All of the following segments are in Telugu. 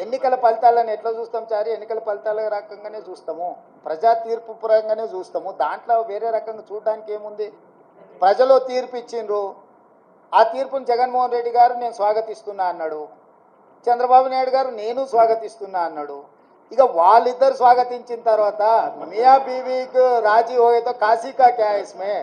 ఎన్నికల ఫలితాలను ఎట్లా చూస్తాం చారి? ఎన్నికల ఫలితాల రకంగానే చూస్తాము, ప్రజా తీర్పు పరంగానే చూస్తాము. దాంట్లో వేరే రకంగా చూడడానికి ఏముంది? ప్రజలు తీర్పు ఇచ్చిండ్రు, ఆ తీర్పును జగన్మోహన్ రెడ్డి గారు నేను స్వాగతిస్తున్నా అన్నాడు, చంద్రబాబు నాయుడు గారు నేను స్వాగతిస్తున్నా అన్నాడు. ఇక వాళ్ళిద్దరు స్వాగతించిన తర్వాత మియా బీవీకి రాజీ హోయేతో కాశీ కా క్యా ఇస్మే?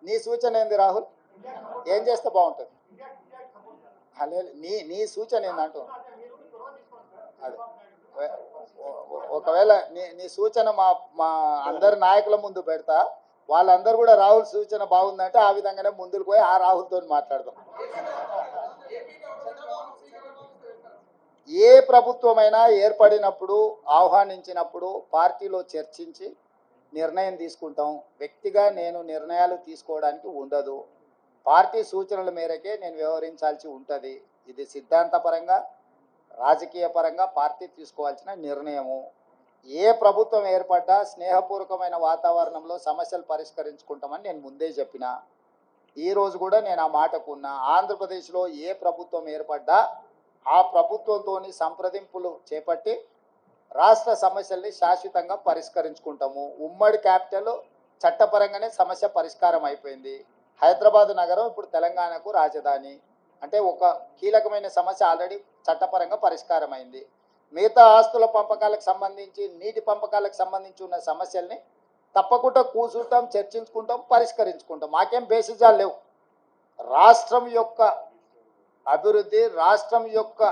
నీ సూచన ఏంది రాహుల్? ఏం చేస్తే బాగుంటుంది? నీ నీ సూచన ఏందంటూ? అదే ఒకవేళ నీ సూచన మా మా అందరి నాయకుల ముందు పెడతా, వాళ్ళందరూ కూడా రాహుల్ సూచన బాగుందంటే ఆ విధంగానే ముందుకు పోయి ఆ రాహుల్తో మాట్లాడదాం. ఏ ప్రభుత్వమైనా ఏర్పడినప్పుడు, ఆహ్వానించినప్పుడు పార్టీలో చర్చించి నిర్ణయం తీసుకుంటాం. వ్యక్తిగా నేను నిర్ణయాలు తీసుకోవడానికి ఉండదు. పార్టీ సూచనల మేరకే నేను వ్యవహరించాల్సి ఉంటుంది. ఇది సిద్ధాంతపరంగా, రాజకీయ పరంగా పార్టీ తీసుకోవాల్సిన నిర్ణయము. ఏ ప్రభుత్వం ఏర్పడ్డా స్నేహపూర్వకమైన వాతావరణంలో సమస్యలు పరిష్కరించుకుంటామని నేను ముందే చెప్పిన. ఈరోజు కూడా నేను ఆ మాటకున్నా. ఆంధ్రప్రదేశ్లో ఏ ప్రభుత్వం ఏర్పడ్డా ఆ ప్రభుత్వంతో సంప్రదింపులు చేపట్టి రాష్ట్ర సమస్యల్ని శాశ్వతంగా పరిష్కరించుకుంటాము. ఉమ్మడి క్యాపిటల్ చట్టపరంగానే సమస్య పరిష్కారం అయిపోయింది. హైదరాబాద్ నగరం ఇప్పుడు తెలంగాణకు రాజధాని అంటే ఒక కీలకమైన సమస్య ఆల్రెడీ చట్టపరంగా పరిష్కారం అయింది. మిగతా ఆస్తుల పంపకాలకు సంబంధించి, నీటి పంపకాలకు సంబంధించి ఉన్న సమస్యల్ని తప్పకుండా కూర్చుంటాం, చర్చించుకుంటాం, పరిష్కరించుకుంటాం. మాకేం బేసిజాలు లేవు. రాష్ట్రం యొక్క అభివృద్ధి, రాష్ట్రం యొక్క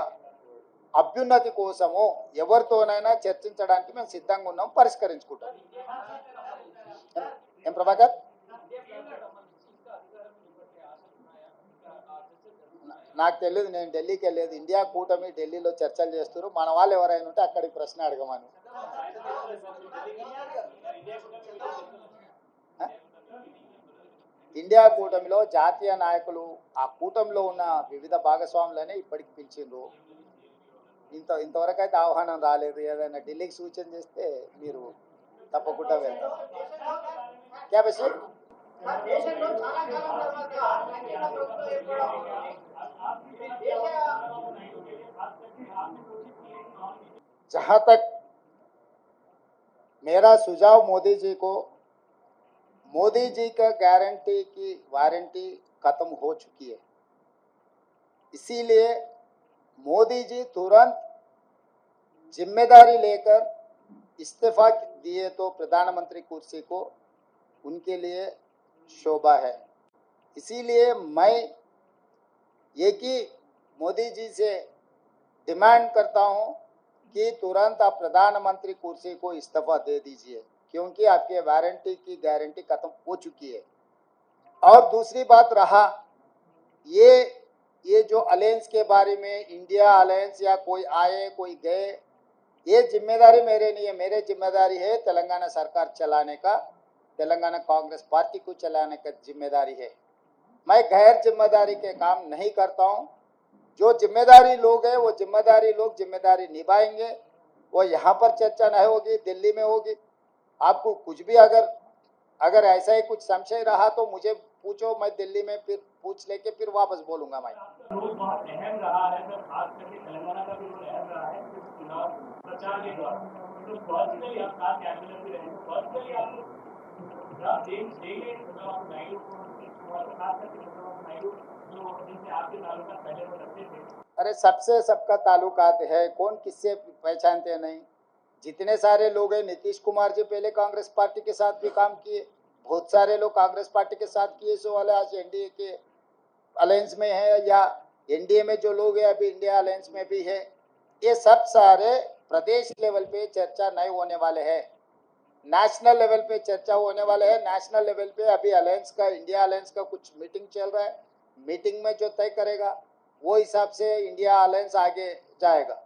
అభ్యున్నతి కోసము ఎవరితోనైనా చర్చించడానికి మేము సిద్ధంగా ఉన్నాం, పరిష్కరించుకుంటాం. ఏం ప్రభాకర్? నాకు తెలియదు, నేను ఢిల్లీకి వెళ్ళలేదు. ఇండియా కూటమి ఢిల్లీలో చర్చలు చేస్తారు. మన వాళ్ళు ఎవరైనా ఉంటే అక్కడికి ప్రశ్న అడగమని. ఇండియా కూటమిలో జాతీయ నాయకులు, ఆ కూటమిలో ఉన్న వివిధ భాగస్వాములనే ఇప్పటికి పిలిచిండ్రు. ఇంతవరకు అయితే ఆహ్వానం రాలేదు. ఏదైనా ఢిల్లీకి సూచన చేస్తే మీరు తప్పకుండా వెళ్తారు. క్యాబేసి जहां तक मेरा सुझाव मोदी जी को, मोदी जी का गारंटी की वारंटी खत्म हो चुकी है, इसीलिए मोदी जी तुरंत जिम्मेदारी लेकर इस्तीफा दिए तो प्रधानमंत्री कुर्सी को उनके लिए शोभा है। इसीलिए मैं एक ही मोदी जी से डिमांड करता हूं कि तुरंत आप प्रधानमंत्री कुर्सी को इस्तीफा दे दीजिए, क्योंकि आपके वारंटी की गारंटी खत्म हो चुकी है। और दूसरी बात रहा ये जो अलायंस के बारे में, इंडिया अलायंस या कोई आए कोई गए, ये जिम्मेदारी मेरे नहीं है। मेरे जिम्मेदारी है तेलंगाना सरकार चलाने का, तेलंगाना कांग्रेस पार्टी को चलाने का जिम्मेदारी है। मैं गैर जिम्मेदारी के काम नहीं करता हूं। जो जिम्मेदारी लोग हैं वो जिम्मेदारी लोग जिम्मेदारी निभाएंगे। वो यहाँ पर चर्चा नहीं होगी, दिल्ली में होगी। आपको कुछ भी अगर ऐसा ही कुछ संशय रहा तो मुझे पूछो, मैं दिल्ली में फिर पूछ लेके फिर वापस बोलूंगा। मैं बहुत अहम रहा है सर, खास करके तेलंगाना का भी अहम रहा है चुनाव प्रचार के दौरान। तो पर्सनली आप साथ कैबिनेट में रहे, पर्सनली आप अरे सबसे सबका ताल्लुकात है, कौन किससे पहचानते नहीं। जितने सारे लोग हैं, नीतीश कुमार जी पहले कांग्रेस पार्टी के साथ भी काम किए, बहुत सारे लोग कांग्रेस पार्टी के साथ किए, सो वाले आज एनडीए के अलायंस में है, या एनडीए में जो लोग हैं अभी इंडिया अलायंस में भी है। ये सब सारे प्रदेश लेवल पे चर्चा नहीं होने वाले हैं, नेशनल लेवल पे चर्चा होने वाले है। नेशनल लेवल पे अभी अलायंस का, इंडिया अलायंस का कुछ मीटिंग चल रहा है। मीटिंग में जो तय करेगा वो हिसाब से इंडिया अलायंस आगे जाएगा।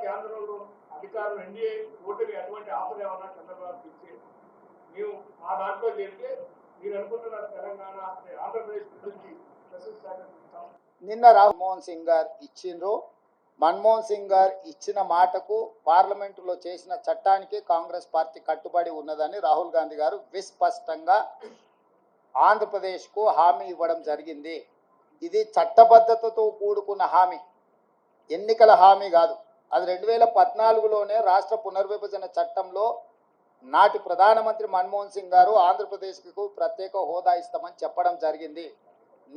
కేంద్రంలో అధికారులు ఎన్డీఏ ఓటుని అటువంటి ఆఫర్ ఏమన్నా చంద్రబాబు ఇచ్చి మేము మా దాంట్లో చేస్తే మీరు అనుకుంటున్న తెలంగాణ ఆంధ్రప్రదేశ్ గురించి ప్రశంసిస్తాం. నిన్న మన్మోహన్ సింగ్ గారు ఇచ్చిండ్రు. మన్మోహన్ సింగ్ గారు ఇచ్చిన మాటకు పార్లమెంటులో చేసిన చట్టానికి కాంగ్రెస్ పార్టీ కట్టుబడి ఉన్నదని రాహుల్ గాంధీ గారు విస్పష్టంగా ఆంధ్రప్రదేశ్కు హామీ ఇవ్వడం జరిగింది. ఇది చట్టబద్ధతతో కూడుకున్న హామీ, ఎన్నికల హామీ కాదు. అది 2014లోనే రాష్ట్ర పునర్విభజన చట్టంలో నాటి ప్రధానమంత్రి మన్మోహన్ సింగ్ గారు ఆంధ్రప్రదేశ్కు ప్రత్యేక హోదా ఇస్తామని చెప్పడం జరిగింది.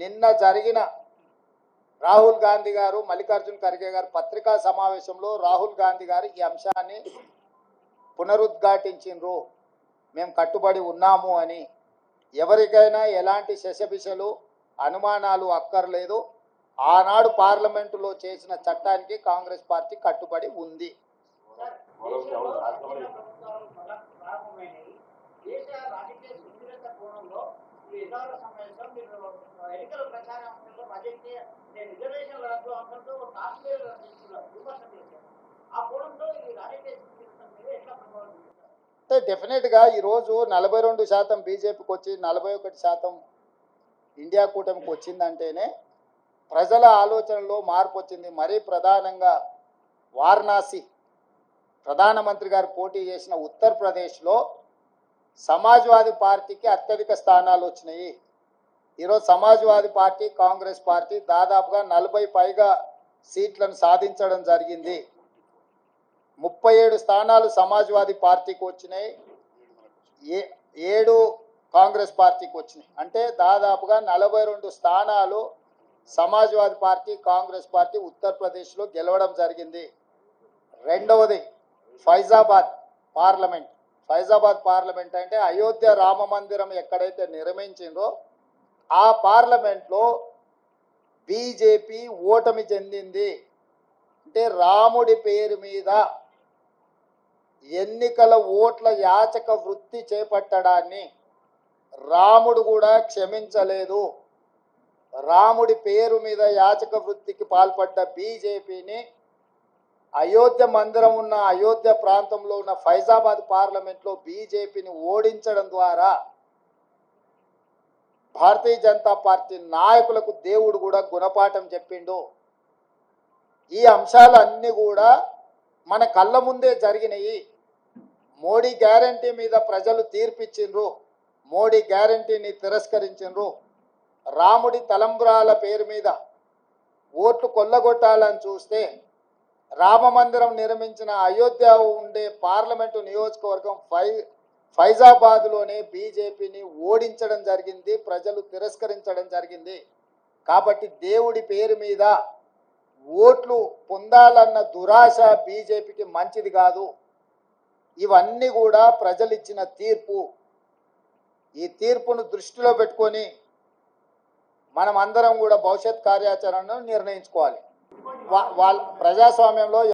నిన్న జరిగిన రాహుల్ గాంధీ గారు మల్లికార్జున్ ఖర్గే గారు పత్రికా సమావేశంలో రాహుల్ గాంధీ గారు ఈ అంశాన్ని పునరుద్ఘాటించిండ్రు. మేము కట్టుబడి ఉన్నాము అని. ఎవరికైనా ఎలాంటి శశబిషలు అనుమానాలు అక్కర్లేదు. ఆనాడు పార్లమెంటులో చేసిన చట్టానికి కాంగ్రెస్ పార్టీ కట్టుబడి ఉంది. అంటే డెఫినెట్గా ఈరోజు 42% బీజేపీకి వచ్చి 41% ఇండియా కూటమికి వచ్చిందంటేనే ప్రజల ఆలోచనలో మార్పు వచ్చింది. మరీ ప్రధానంగా వారణాసి ప్రధానమంత్రి గారు పోటీ చేసిన ఉత్తరప్రదేశ్లో సమాజ్వాదీ పార్టీకి అత్యధిక స్థానాలు వచ్చినాయి. ఈరోజు సమాజ్వాదీ పార్టీ కాంగ్రెస్ పార్టీ దాదాపుగా 40 పైగా సీట్లను సాధించడం జరిగింది. 37 స్థానాలు సమాజ్వాదీ పార్టీకి వచ్చినాయి, 7 కాంగ్రెస్ పార్టీకి వచ్చినాయి. అంటే దాదాపుగా 42 స్థానాలు సమాజ్వాదీ పార్టీ కాంగ్రెస్ పార్టీ ఉత్తరప్రదేశ్లో గెలవడం జరిగింది. రెండవది ఫైజాబాద్ పార్లమెంట్ అంటే అయోధ్య రామ మందిరం ఎక్కడైతే నిర్మించిందో ఆ పార్లమెంట్లో బీజేపీ ఓటమి చెందింది. అంటే రాముడి పేరు మీద ఎన్నికల ఓట్ల యాచక వృత్తి చేపట్టడాన్ని రాముడు కూడా క్షమించలేదు. రాముడి పేరు మీద యాచక వృత్తికి పాల్పడ్డ బీజేపీని అయోధ్య మందిరం ఉన్న అయోధ్య ప్రాంతంలో ఉన్న ఫైజాబాద్ పార్లమెంట్లో బీజేపీని ఓడించడం ద్వారా భారతీయ జనతా పార్టీ నాయకులకు దేవుడు కూడా గుణపాఠం చెప్పిండు. ఈ అంశాలన్నీ కూడా మన కళ్ళ ముందే జరిగినాయి. మోడీ గ్యారంటీ మీద ప్రజలు తీర్పిచ్చిండ్రు, మోడీ గ్యారంటీని తిరస్కరించిండ్రు. రాముడి తలంబ్రాల పేరు మీద ఓట్లు కొల్లగొట్టాలని చూస్తే రామ మందిరం నిర్మించిన అయోధ్య ఉండే పార్లమెంటు నియోజకవర్గం ఫైజాబాద్లోనే బీజేపీని ఓడించడం జరిగింది, ప్రజలు తిరస్కరించడం జరిగింది. కాబట్టి దేవుడి పేరు మీద ఓట్లు పొందాలన్న దురాశ బీజేపీకి మంచిది కాదు. ఇవన్నీ కూడా ప్రజలు ఇచ్చిన తీర్పు. ఈ తీర్పును దృష్టిలో పెట్టుకొని మనం అందరం కూడా భవిష్యత్ కార్యాచరణను నిర్ణయించుకోవాలి. వాళ్ళ ప్రజాస్వామ్యంలో